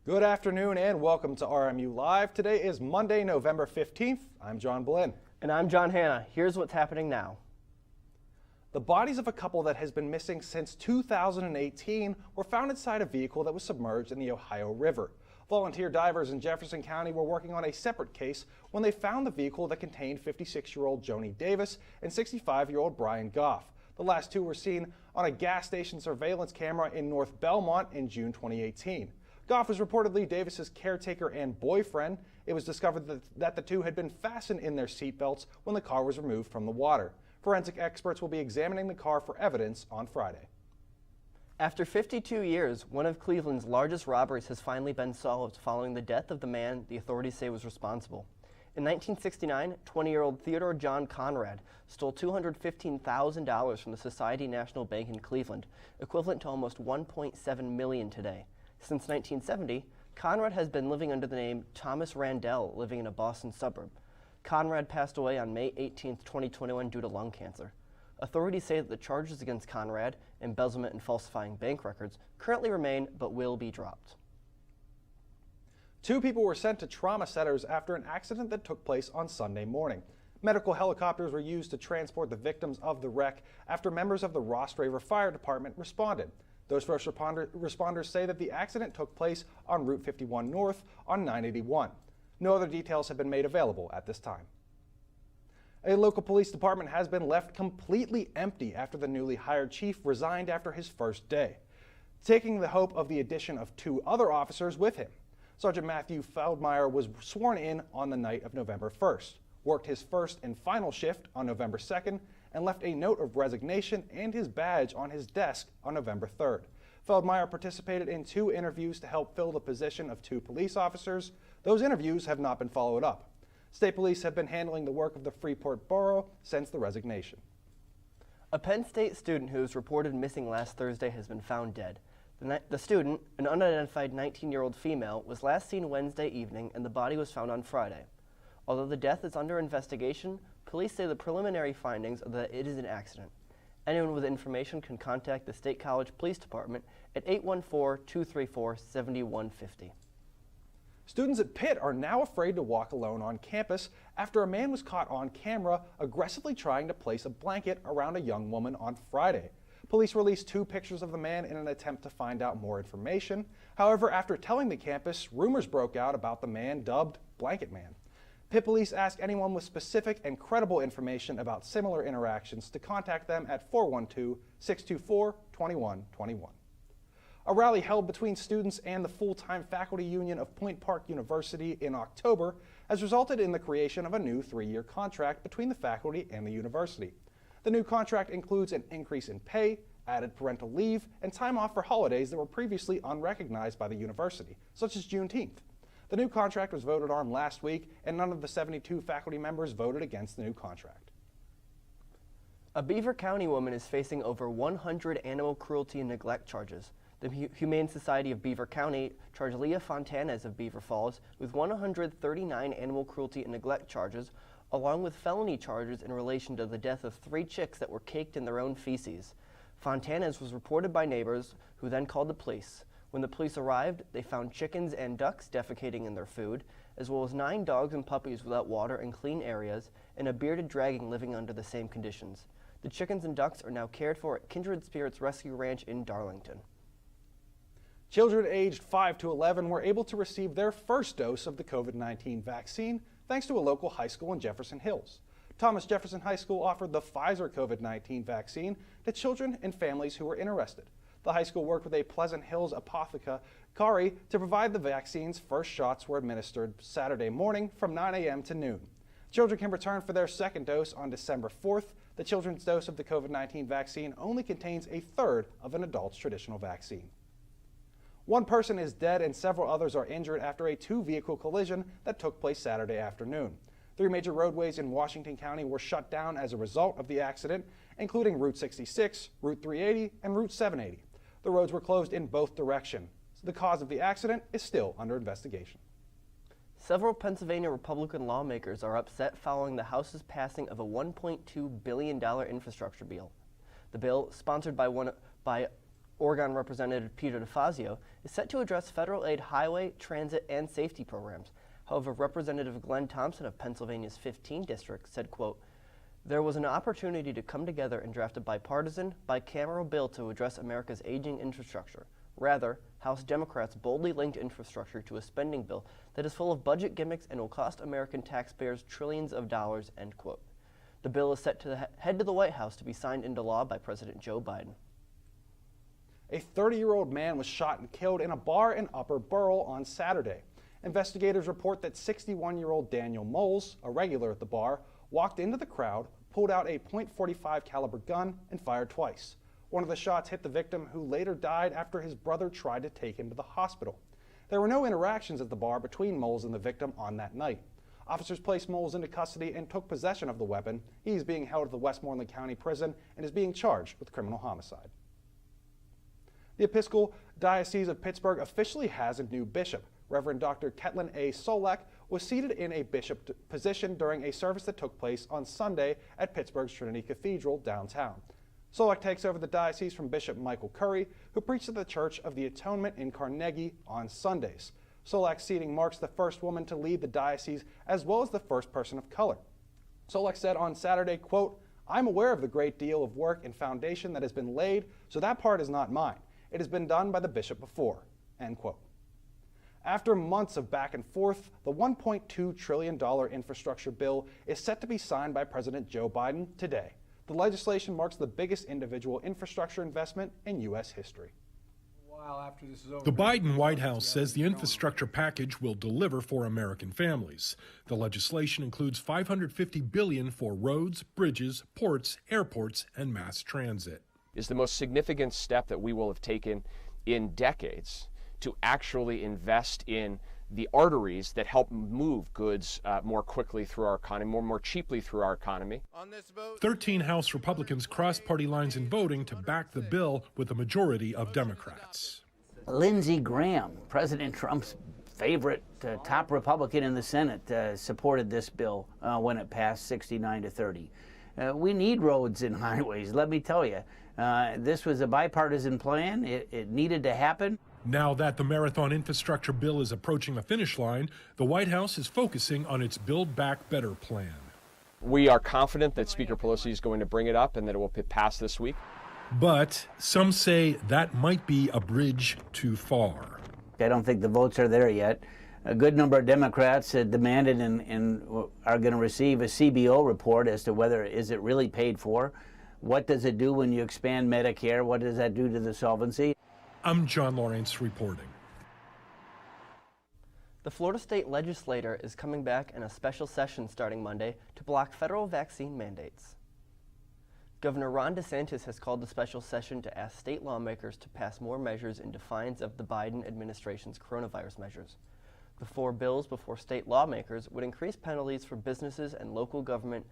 Good afternoon and welcome to RMU Live. Today is Monday, November 15th. I'm John Blinn. And I'm John Hanna. Here's what's happening now. The bodies of a couple that has been missing since 2018 were found inside a vehicle that was submerged in the Ohio River. Volunteer divers in Jefferson County were working on a separate case when they found the vehicle that contained 56-year-old Joni Davis and 65-year-old Brian Goff. The last two were seen on a gas station surveillance camera in North Belmont in June 2018. Goff was reportedly Davis's caretaker and boyfriend. It was discovered that the two had been fastened in their seatbelts when the car was removed from the water. Forensic experts will be examining the car for evidence on Friday. After 52 years, one of Cleveland's largest robberies has finally been solved following the death of the man the authorities say was responsible. In 1969, 20-year-old Theodore John Conrad stole $215,000 from the Society National Bank in Cleveland, equivalent to almost $1.7 million today. Since 1970, Conrad has been living under the name Thomas Randell, living in a Boston suburb. Conrad passed away on May 18, 2021 due to lung cancer. Authorities say that the charges against Conrad, embezzlement and falsifying bank records, currently remain but will be dropped. Two people were sent to trauma centers after an accident that took place on Sunday morning. Medical helicopters were used to transport the victims of the wreck after members of the Ross River Fire Department responded. Those first responders say that the accident took place on Route 51 North on 981. No other details have been made available at this time. A local police department has been left completely empty after the newly hired chief resigned after his first day, taking the hope of the addition of two other officers with him. Sergeant Matthew Feldmeyer was sworn in on the night of November 1st, worked his first and final shift on November 2nd, and left a note of resignation and his badge on his desk on November 3rd. Feldmeyer participated in two interviews to help fill the position of two police officers. Those interviews have not been followed up. State police have been handling the work of the Freeport Borough since the resignation. A Penn State student who was reported missing last Thursday has been found dead. The student, an unidentified 19-year-old female, was last seen Wednesday evening and the body was found on Friday. Although the death is under investigation, police say the preliminary findings are that it is an accident. Anyone with information can contact the State College Police Department at 814-234-7150. Students at Pitt are now afraid to walk alone on campus after a man was caught on camera aggressively trying to place a blanket around a young woman on Friday. Police released two pictures of the man in an attempt to find out more information. However, after telling the campus, rumors broke out about the man dubbed Blanket Man. Pitt police ask anyone with specific and credible information about similar interactions to contact them at 412-624-2121. A rally held between students and the full-time faculty union of Point Park University in October has resulted in the creation of a new 3-year contract between the faculty and the university. The new contract includes an increase in pay, added parental leave, and time off for holidays that were previously unrecognized by the university, such as Juneteenth. The new contract was voted on last week, and none of the 72 faculty members voted against the new contract. A Beaver County woman is facing over 100 animal cruelty and neglect charges. The Humane Society of Beaver County charged Leah Fontanez of Beaver Falls with 139 animal cruelty and neglect charges, along with felony charges in relation to the death of 3 chicks that were caked in their own feces. Fontanez was reported by neighbors, who then called the police. When the police arrived, they found chickens and ducks defecating in their food, as well as 9 dogs and puppies without water and clean areas, and a bearded dragon living under the same conditions. The chickens and ducks are now cared for at Kindred Spirits Rescue Ranch in Darlington. Children aged 5 to 11 were able to receive their first dose of the COVID-19 vaccine thanks to a local high school in Jefferson Hills. Thomas Jefferson High School offered the Pfizer COVID-19 vaccine to children and families who were interested. The high school worked with a Pleasant Hills apothecary to provide the vaccines. First shots were administered Saturday morning from 9 a.m. to noon. Children can return for their second dose on December 4th. The children's dose of the COVID-19 vaccine only contains a third of an adult's traditional vaccine. One person is dead and several others are injured after a 2-vehicle collision that took place Saturday afternoon. 3 major roadways in Washington County were shut down as a result of the accident, including Route 66, Route 380, and Route 780. The roads were closed in both directions. The cause of the accident is still under investigation. Several Pennsylvania Republican lawmakers are upset following the House's passing of a $1.2 billion infrastructure bill. The bill, sponsored by Oregon Representative Peter DeFazio, is set to address federal aid highway, transit, and safety programs. However, Representative Glenn Thompson of Pennsylvania's 15th district said, quote, "There was an opportunity to come together and draft a bipartisan, bicameral bill to address America's aging infrastructure. Rather, House Democrats boldly linked infrastructure to a spending bill that is full of budget gimmicks and will cost American taxpayers trillions of dollars," end quote. The bill is set to head to the White House to be signed into law by President Joe Biden. A 30-year-old man was shot and killed in a bar in Upper Borough on Saturday. Investigators report that 61-year-old Daniel Moles, a regular at the bar, walked into the crowd, pulled out a .45 caliber gun, and fired twice. One of the shots hit the victim, who later died after his brother tried to take him to the hospital. There were no interactions at the bar between Moles and the victim on that night. Officers placed Moles into custody and took possession of the weapon. He is being held at the Westmoreland County Prison and is being charged with criminal homicide. The Episcopal Diocese of Pittsburgh officially has a new bishop. Reverend Dr. Ketlin A. Solak was seated in a bishop position during a service that took place on Sunday at Pittsburgh's Trinity Cathedral downtown. Solak takes over the diocese from Bishop Michael Curry, who preached at the Church of the Atonement in Carnegie on Sundays. Solak's seating marks the first woman to lead the diocese as well as the first person of color. Solak said on Saturday, quote, "I'm aware of the great deal of work and foundation that has been laid, so that part is not mine. It has been done by the bishop before," end quote. After months of back and forth, the $1.2 trillion infrastructure bill is set to be signed by President Joe Biden today. The legislation marks the biggest individual infrastructure investment in U.S. history. The Biden White House says the infrastructure package will deliver for American families. The legislation includes $550 billion for roads, bridges, ports, airports, and mass transit. Is the most significant step that we will have taken in decades to actually invest in the arteries that help move goods more quickly through our economy, more cheaply through our economy. 13 House Republicans crossed party lines in voting to back the bill with a majority of Democrats. Lindsey Graham, President Trump's favorite top Republican in the Senate, supported this bill when it passed 69-30. We need roads and highways, let me tell you. This was a bipartisan plan. It needed to happen. Now that the marathon infrastructure bill is approaching the finish line, the White House is focusing on its Build Back Better plan. We are confident that Speaker Pelosi is going to bring it up and that it will pass this week. But some say that might be a bridge too far. I don't think the votes are there yet. A good number of Democrats demanded and are going to receive a CBO report as to whether is it really paid for. What does it do when you expand Medicare? What does that do to the solvency? I'm John Lawrence reporting. The Florida State Legislature is coming back in a special session starting Monday to block federal vaccine mandates. Governor Ron DeSantis has called the special session to ask state lawmakers to pass more measures in defiance of the Biden administration's coronavirus measures. The 4 bills before state lawmakers would increase penalties for businesses and local government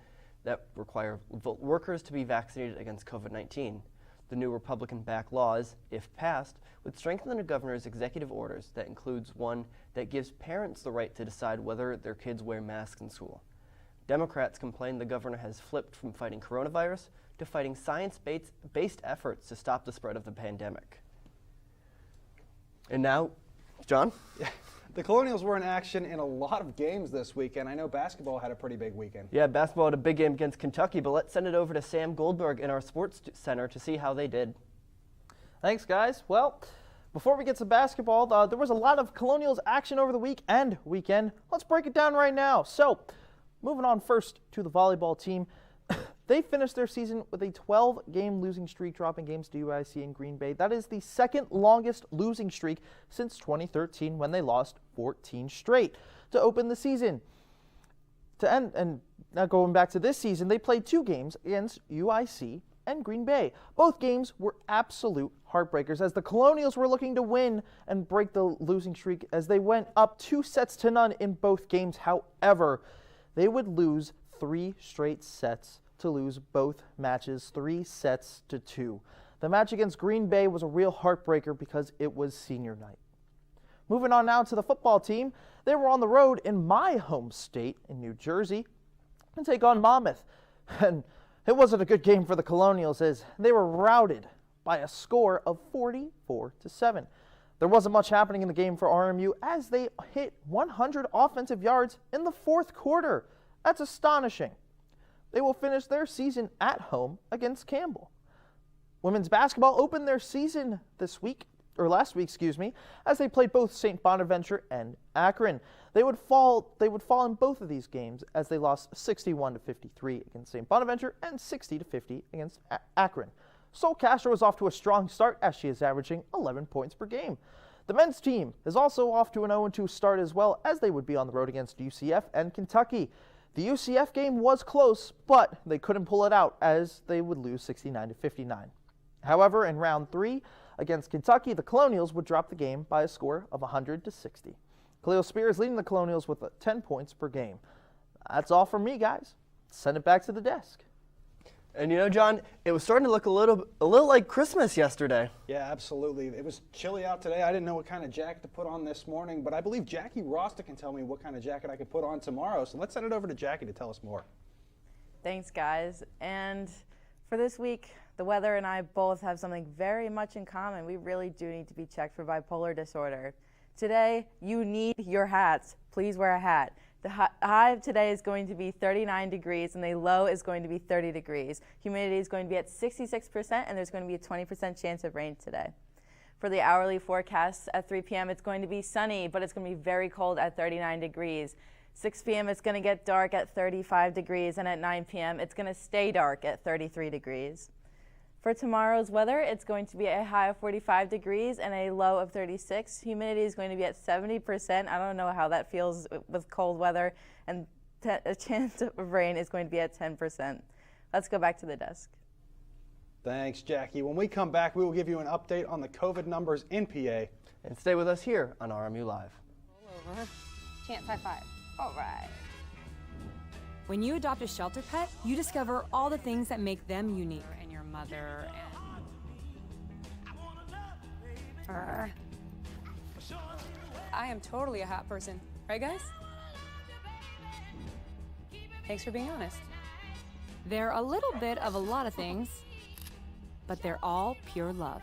that require workers to be vaccinated against COVID-19. The new Republican-backed laws, if passed, would strengthen the governor's executive orders. That includes one that gives parents the right to decide whether their kids wear masks in school. Democrats complain the governor has flipped from fighting coronavirus to fighting science-based efforts to stop the spread of the pandemic. And now, John? The Colonials were in action in a lot of games this weekend. I know basketball had a pretty big weekend. Yeah, basketball had a big game against Kentucky, but let's send it over to Sam Goldberg in our sports center to see how they did. Thanks, guys. Well, before we get to basketball, there was a lot of Colonials action over the week and weekend. Let's break it down right now. So, moving on first to the volleyball team. They finished their season with a 12-game losing streak, dropping games to UIC and Green Bay. That is the second longest losing streak since 2013, when they lost 14 straight to open the season. To end, and now going back to this season, they played 2 games against UIC and Green Bay. Both games were absolute heartbreakers, as the Colonials were looking to win and break the losing streak as they went up 2-0 in both games. However, they would lose 3 straight sets to lose both matches 3-2. The match against Green Bay was a real heartbreaker because it was senior night. Moving on now to the football team. They were on the road in my home state in New Jersey and take on Monmouth. And it wasn't a good game for the Colonials, as they were routed by a score of 44-7. There wasn't much happening in the game for RMU as they hit 100 offensive yards in the fourth quarter. That's astonishing. They will finish their season at home against Campbell. Women's basketball opened their season last week, as they played both St. Bonaventure and Akron. They would fall in both of these games as they lost 61-53 against St. Bonaventure and 60-50 against Akron. Sol Castro is off to a strong start as she is averaging 11 points per game. The men's team is also off to an 0-2 start as well, as they would be on the road against UCF and Kentucky. The UCF game was close, but they couldn't pull it out as they would lose 69-59. However, in round 3 against Kentucky, the Colonials would drop the game by a score of 100-60. Khalil Spears leading the Colonials with 10 points per game. That's all from me, guys. Send it back to the desk. And you know, John, it was starting to look a little like Christmas yesterday. Yeah, absolutely. It was chilly out today. I didn't know what kind of jacket to put on this morning, but I believe Jackie Rosta can tell me what kind of jacket I could put on tomorrow. So let's send it over to Jackie to tell us more. Thanks, guys. And for this week, the weather and I both have something very much in common. We really do need to be checked for bipolar disorder. Today, you need your hats. Please wear a hat. The high today is going to be 39 degrees and the low is going to be 30 degrees. Humidity is going to be at 66% and there's going to be a 20% chance of rain today. For the hourly forecast at 3 p.m. it's going to be sunny, but it's going to be very cold at 39 degrees. 6 p.m. it's going to get dark at 35 degrees and at 9 p.m. it's going to stay dark at 33 degrees. For tomorrow's weather, it's going to be a high of 45 degrees and a low of 36. Humidity is going to be at 70%. I don't know how that feels with cold weather. And a chance of rain is going to be at 10%. Let's go back to the desk. Thanks, Jackie. When we come back, we will give you an update on the COVID numbers in PA. And stay with us here on RMU Live. Roll over. Chance high five. All right. When you adopt a shelter pet, you discover all the things that make them unique. And your mother and... I am totally a hat person. Right, guys? Thanks for being honest. They're a little bit of a lot of things, but they're all pure love.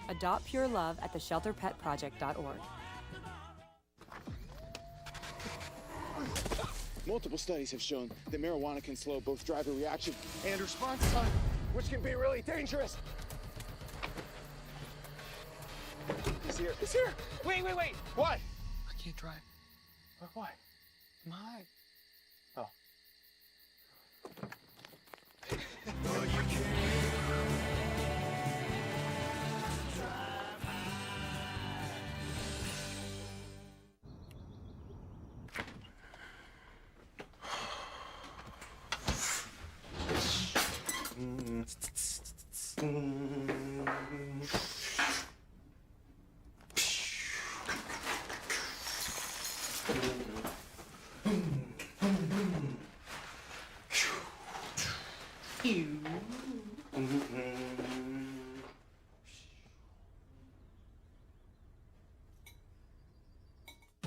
Adopt pure love at theshelterpetproject.org. Multiple studies have shown that marijuana can slow both driver reaction and response time, which can be really dangerous. He's here. He's here. Wait. What? I can't drive. Why? I'm high. Oh.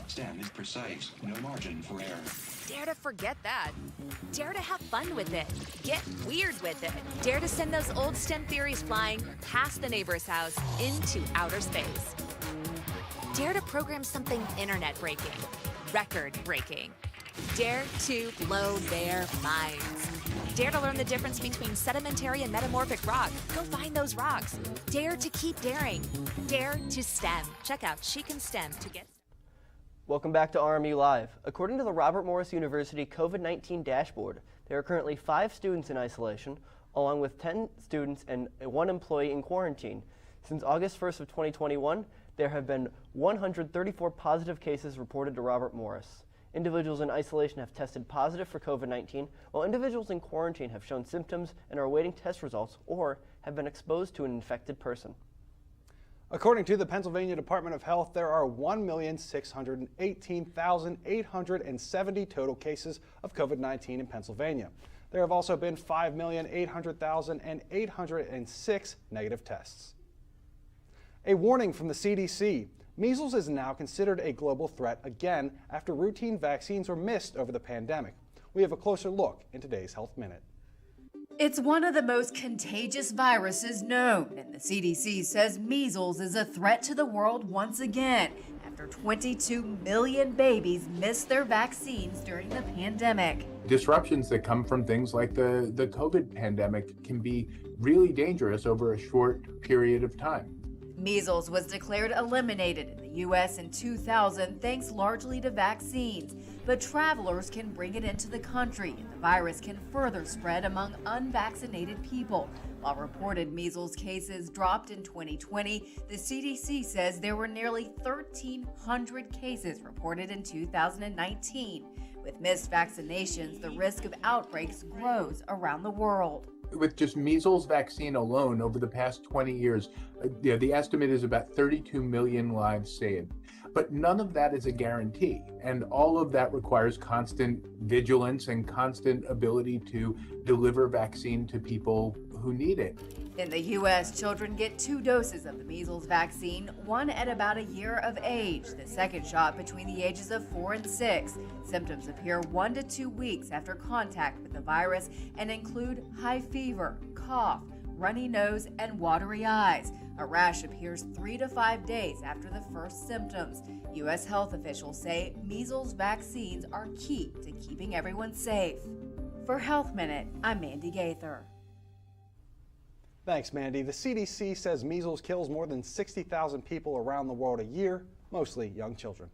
STEM is precise, no margin for error. Dare to forget that. Dare to have fun with it. Get weird with it. Dare to send those old STEM theories flying past the neighbor's house into outer space. Dare to program something internet-breaking, record-breaking. Dare to blow their minds. Dare to learn the difference between sedimentary and metamorphic rock. Go find those rocks. Dare to keep daring. Dare to STEM. Check out She Can STEM to get... Welcome back to RMU Live. According to the Robert Morris University COVID-19 dashboard, there are currently 5 students in isolation, along with 10 students and 1 employee in quarantine. Since August 1st of 2021, there have been 134 positive cases reported to Robert Morris. Individuals in isolation have tested positive for COVID-19, while individuals in quarantine have shown symptoms and are awaiting test results or have been exposed to an infected person. According to the Pennsylvania Department of Health, there are 1,618,870 total cases of COVID-19 in Pennsylvania. There have also been 5,800,806 negative tests. A warning from the CDC. Measles is now considered a global threat again after routine vaccines were missed over the pandemic. We have a closer look in today's Health Minute. It's one of the most contagious viruses known, and the CDC says measles is a threat to the world once again after 22 million babies missed their vaccines during the pandemic. Disruptions that come from things like the COVID pandemic can be really dangerous over a short period of time. Measles was declared eliminated in the U.S. in 2000 thanks largely to vaccines, but travelers can bring it into the country and the virus can further spread among unvaccinated people. While reported measles cases dropped in 2020, the CDC says there were nearly 1,300 cases reported in 2019. With missed vaccinations, the risk of outbreaks grows around the world. With just measles vaccine alone over the past 20 years, the estimate is about 32 million lives saved. But none of that is a guarantee, and all of that requires constant vigilance and constant ability to deliver vaccine to people who need it. In the U.S., children get 2 doses of the measles vaccine, one at about a year of age, the second shot between the ages of 4 and 6. Symptoms appear 1 to 2 weeks after contact with the virus and include high fever, cough, runny nose, and watery eyes. A rash appears 3 to 5 days after the first symptoms. U.S. health officials say measles vaccines are key to keeping everyone safe. For Health Minute, I'm Mandy Gaither. Thanks, Mandy. The CDC says measles kills more than 60,000 people around the world a year, mostly young children.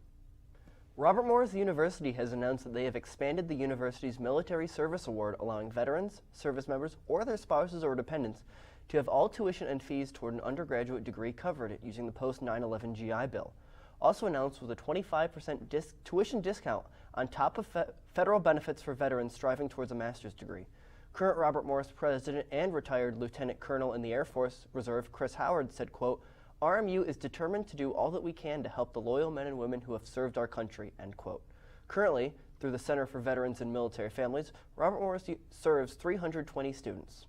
Robert Morris University has announced that they have expanded the university's Military Service Award, allowing veterans, service members, or their spouses or dependents to have all tuition and fees toward an undergraduate degree covered using the post-9/11 GI Bill. Also announced was a 25% tuition discount on top of federal benefits for veterans striving towards a master's degree. Current Robert Morris president and retired lieutenant colonel in the Air Force Reserve, Chris Howard, said, quote, "RMU is determined to do all that we can to help the loyal men and women who have served our country," end quote. Currently, through the Center for Veterans and Military Families, Robert Morris serves 320 students.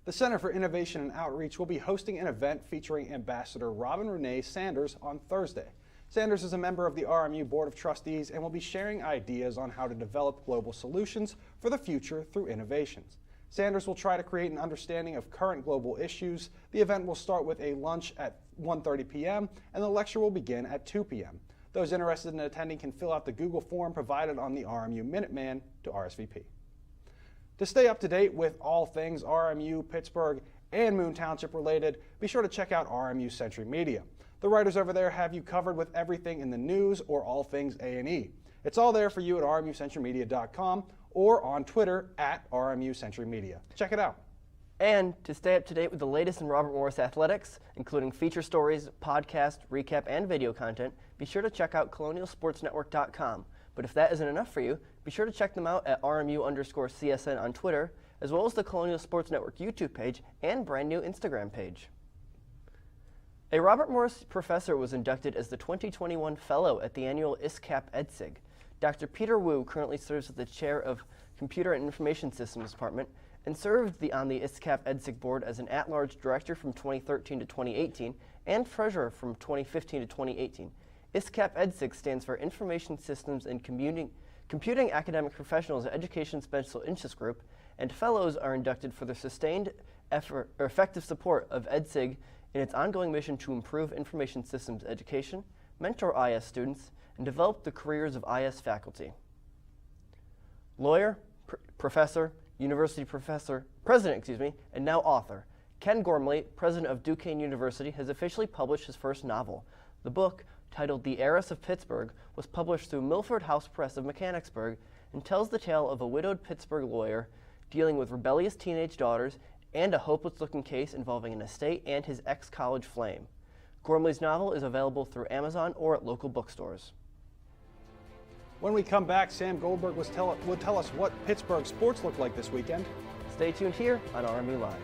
The Center for Innovation and Outreach will be hosting an event featuring Ambassador Robin Renee Sanders on Thursday. Sanders is a member of the RMU Board of Trustees and will be sharing ideas on how to develop global solutions for the future through innovations. Sanders will try to create an understanding of current global issues. The event will start with a lunch at 1:30 p.m. and the lecture will begin at 2 p.m. Those interested in attending can fill out the Google form provided on the RMU Minuteman to RSVP. To stay up to date with all things RMU, Pittsburgh, and Moon Township related, be sure to check out RMU Century Media. The writers over there have you covered with everything in the news or all things A&E. It's all there for you at rmucenturymedia.com or on Twitter at RMU Century Media. Check it out. And to stay up to date with the latest in Robert Morris athletics, including feature stories, podcast, recap, and video content, be sure to check out colonialsportsnetwork.com. But if that isn't enough for you, be sure to check them out at RMU_CSN on Twitter, as well as the Colonial Sports Network YouTube page and brand new Instagram page. A Robert Morris professor was inducted as the 2021 Fellow at the annual ISCAP EdSig. Dr. Peter Wu currently serves as the chair of Computer and Information Systems Department and served on the ISCAP EdSig board as an at-large director from 2013 to 2018 and treasurer from 2015 to 2018. ISCAP EdSig stands for Information Systems and Computing Academic Professionals Education Special Interest Group, and fellows are inducted for their sustained effort or effective support of EdSig in its ongoing mission to improve information systems education, mentor IS students, and develop the careers of IS faculty. Lawyer, professor, university professor, president, and now author, Ken Gormley, president of Duquesne University, has officially published his first novel. The book, titled The Heiress of Pittsburgh, was published through Milford House Press of Mechanicsburg and tells the tale of a widowed Pittsburgh lawyer dealing with rebellious teenage daughters and a hopeless-looking case involving an estate and his ex-college flame. Gormley's novel is available through Amazon or at local bookstores. When we come back, Sam Goldberg will tell us what Pittsburgh sports look like this weekend. Stay tuned here on RMU Live.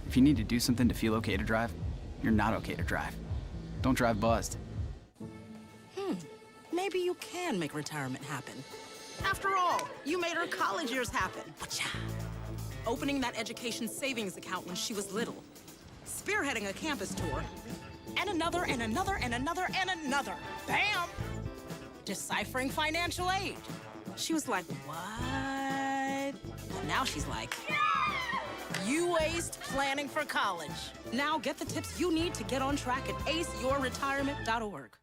If you need to do something to feel okay to drive, you're not okay to drive. Don't drive buzzed. Maybe you can make retirement happen. After all, you made her college years happen. Opening that education savings account when she was little. Spearheading a campus tour. And another, and another, and another, and another. Bam! Deciphering financial aid. She was like, what? And now she's like, you aced planning for college. Now get the tips you need to get on track at aceyourretirement.org.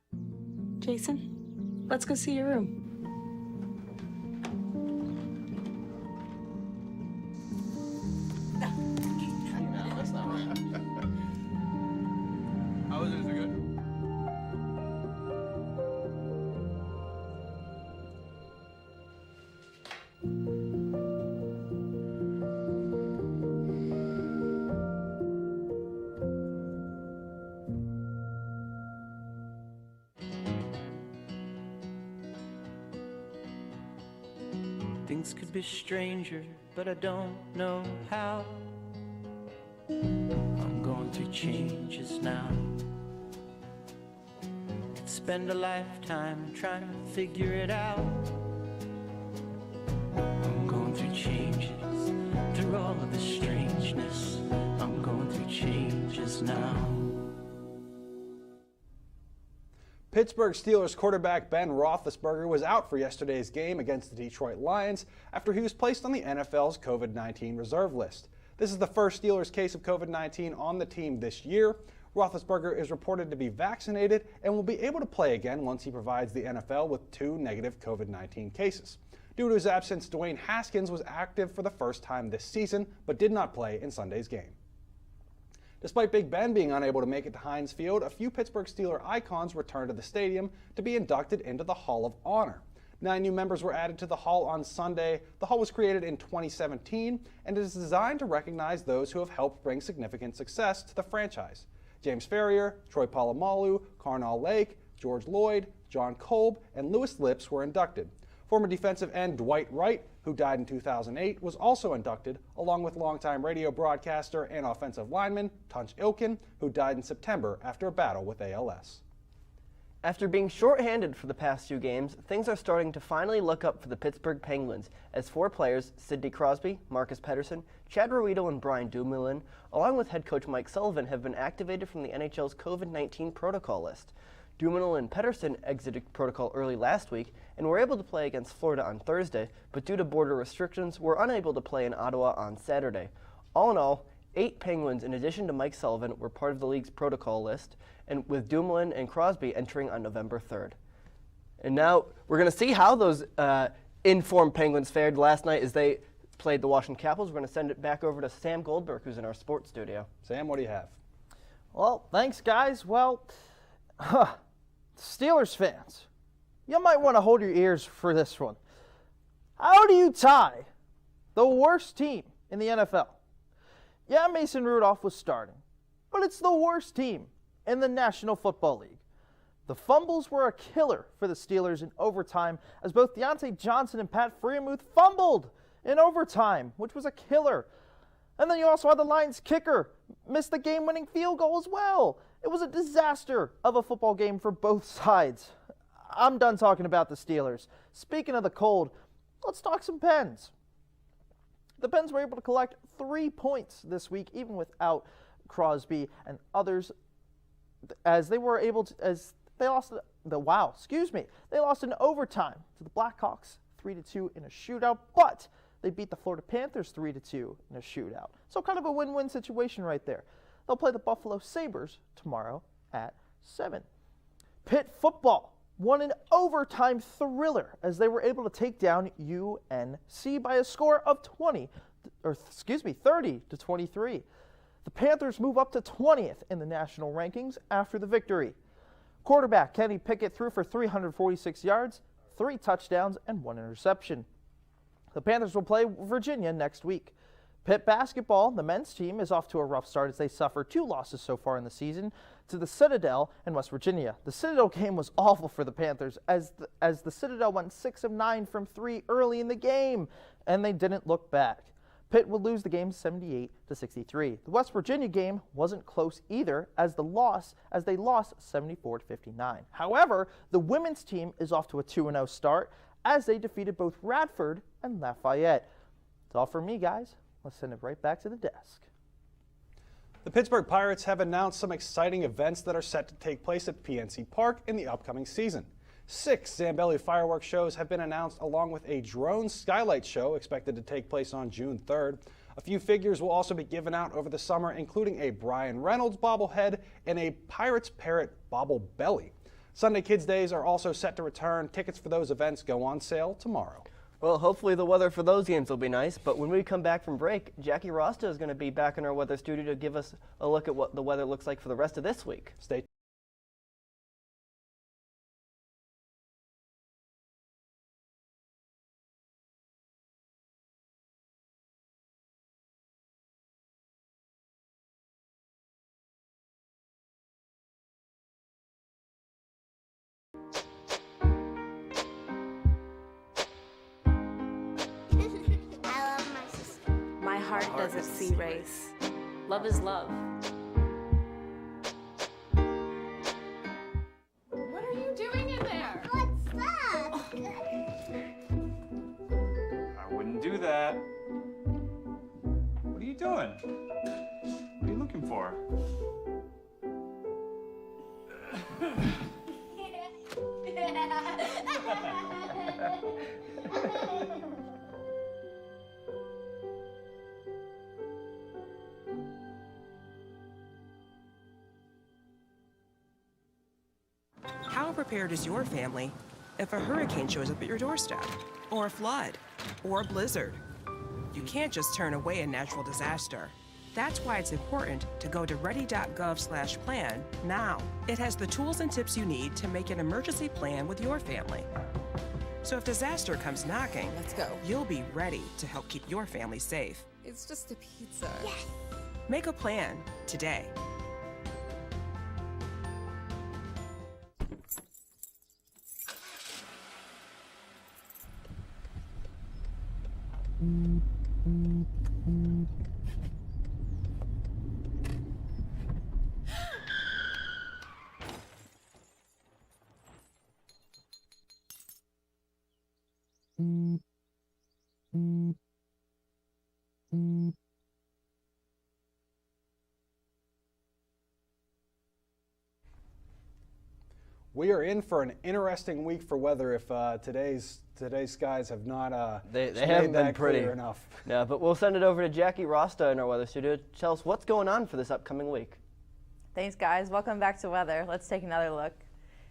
Jason, let's go see your room. That's not right. How is it? Is it good? Things could be stranger, but I don't know how. I'm going through changes now. Could spend a lifetime trying to figure it out. I'm going through changes, through all of the strangeness. I'm going through changes now. Pittsburgh Steelers quarterback Ben Roethlisberger was out for yesterday's game against the Detroit Lions after he was placed on the NFL's COVID-19 reserve list. This is the first Steelers case of COVID-19 on the team this year. Roethlisberger is reported to be vaccinated and will be able to play again once he provides the NFL with 2 negative COVID-19 cases. Due to his absence, Dwayne Haskins was active for the first time this season, but did not play in Sunday's game. Despite Big Ben being unable to make it to Heinz Field, a few Pittsburgh Steelers icons returned to the stadium to be inducted into the Hall of Honor. 9 new members were added to the Hall on Sunday. The Hall was created in 2017 and is designed to recognize those who have helped bring significant success to the franchise. James Ferrier, Troy Polamalu, Carnell Lake, George Lloyd, John Kolb, and Lewis Lips were inducted. Former defensive end Dwight Wright, who died in 2008, was also inducted, along with longtime radio broadcaster and offensive lineman Tunch Ilkin, who died in September after a battle with ALS. After being shorthanded for the past 2 games, things are starting to finally look up for the Pittsburgh Penguins as 4 players, Sidney Crosby, Marcus Pettersson, Chad Ruhwedel, and Brian Dumoulin, along with head coach Mike Sullivan, have been activated from the NHL's COVID-19 protocol list. Dumoulin and Pettersson exited protocol early last week and were able to play against Florida on Thursday, but due to border restrictions, were unable to play in Ottawa on Saturday. All in all, 8 Penguins, in addition to Mike Sullivan, were part of the league's protocol list, and with Dumoulin and Crosby entering on November 3rd. And now we're going to see how those informed Penguins fared last night as they played the Washington Capitals. We're going to send it back over to Sam Goldberg, who's in our sports studio. Sam, what do you have? Well, thanks, guys. Well, Steelers fans, you might want to hold your ears for this one. How do you tie the worst team in the NFL? Yeah, Mason Rudolph was starting, but it's the worst team in the National Football League. The fumbles were a killer for the Steelers in overtime, as both Deontay Johnson and Pat Freiermuth fumbled in overtime, which was a killer. And then you also had the Lions kicker miss the game-winning field goal as well. It was a disaster of a football game for both sides. I'm done talking about the Steelers. Speaking of the cold, let's talk some Pens. The Pens were able to collect 3 points this week, even without Crosby and others, as they were able to, as they lost they lost in overtime to the Blackhawks 3-2 in a shootout, but they beat the Florida Panthers 3-2 in a shootout. So kind of a win-win situation right there. They'll play the Buffalo Sabres tomorrow at 7. Pitt football won an overtime thriller as they were able to take down UNC by a score of 30-23. The Panthers move up to 20th in the national rankings after the victory. Quarterback Kenny Pickett threw for 346 yards, 3 touchdowns, and 1 interception. The Panthers will play Virginia next week. Pitt basketball, the men's team, is off to a rough start as they suffer 2 losses so far in the season to the Citadel and West Virginia. The Citadel game was awful for the Panthers as the Citadel went 6 of 9 from 3 early in the game, and they didn't look back. Pitt would lose the game 78-63. The West Virginia game wasn't close either as they lost 74-59. However, the women's team is off to a 2-0 start as they defeated both Radford and Lafayette. That's all from me, guys. Let's send it right back to the desk. The Pittsburgh Pirates have announced some exciting events that are set to take place at PNC Park in the upcoming season. 6 Zambelli fireworks shows have been announced, along with a drone skylight show expected to take place on June 3rd. A few figures will also be given out over the summer, including a Brian Reynolds bobblehead and a Pirates Parrot bobble belly. Sunday Kids Days are also set to return. Tickets for those events go on sale tomorrow. Well, hopefully the weather for those games will be nice, but when we come back from break, Jackie Rasta is going to be back in our weather studio to give us a look at what the weather looks like for the rest of this week. Stay tuned. My heart doesn't see race. Love is love. What are you doing in there? What's that? I wouldn't do that. What are you doing? What are you looking for? How prepared is your family if a hurricane shows up at your doorstep, or a flood, or a blizzard? You can't just turn away a natural disaster. That's why it's important to go to ready.gov/plan now. It has the tools and tips you need to make an emergency plan with your family. So if disaster comes knocking, Let's go. you'll be ready to help keep your family safe. It's just a pizza. Yes. Make a plan today. We are in for an interesting week for weather if today's skies have not They made haven't been that pretty clear enough. Yeah, but we'll send it over to Jackie Rasta in our weather studio to tell us what's going on for this upcoming week. Thanks, guys. Welcome back to weather. Let's take another look.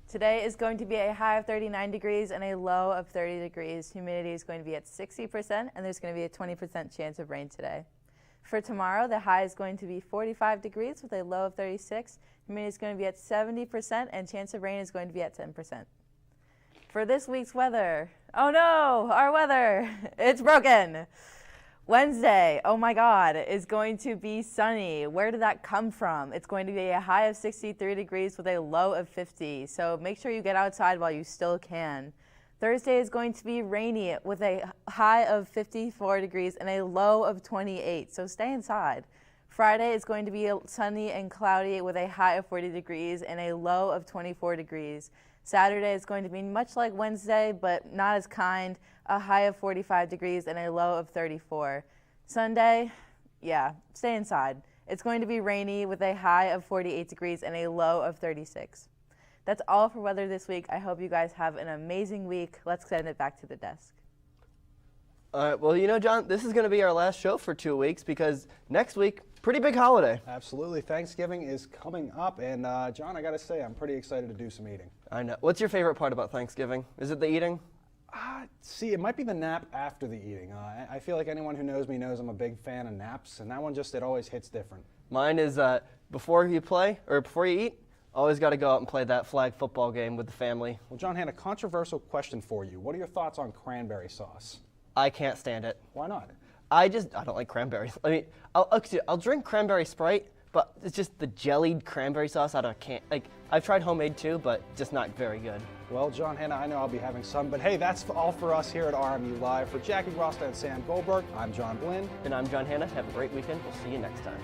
Today is going to be a high of 39 degrees and a low of 30 degrees. Humidity is going to be at 60%, and there's going to be a 20% chance of rain today. For tomorrow, the high is going to be 45 degrees with a low of 36. Humidity is going to be at 70%, and chance of rain is going to be at 10%. For this week's weather, oh no, our weather, it's broken. Wednesday, oh my God, is going to be sunny. Where did that come from? It's going to be a high of 63 degrees with a low of 50. So make sure you get outside while you still can. Thursday is going to be rainy with a high of 54 degrees and a low of 28. So stay inside. Friday is going to be sunny and cloudy with a high of 40 degrees and a low of 24 degrees. Saturday is going to be much like Wednesday, but not as kind, a high of 45 degrees and a low of 34. Sunday, yeah, stay inside. It's going to be rainy with a high of 48 degrees and a low of 36. That's all for weather this week. I hope you guys have an amazing week. Let's send it back to the desk. All right, well, you know, John, this is going to be our last show for 2 weeks because next week, pretty big holiday. Absolutely. Thanksgiving is coming up, and John, I got to say, I'm pretty excited to do some eating. I know. What's your favorite part about Thanksgiving? Is it the eating? See, it might be the nap after the eating. I feel like anyone who knows me knows I'm a big fan of naps, and that one just, it always hits different. Mine is before you play, or before you eat, always got to go out and play that flag football game with the family. Well, John, I had a controversial question for you. What are your thoughts on cranberry sauce? I can't stand it. Why not? I don't like cranberries. I mean, I'll drink cranberry Sprite, but it's just the jellied cranberry sauce out of a can. Like, I've tried homemade too, but just not very good. Well, John, Hannah, I know I'll be having some, but hey, that's all for us here at RMU Live. For Jackie Rosta and Sam Goldberg, I'm John Blinn. And I'm John Hannah. Have a great weekend. We'll see you next time.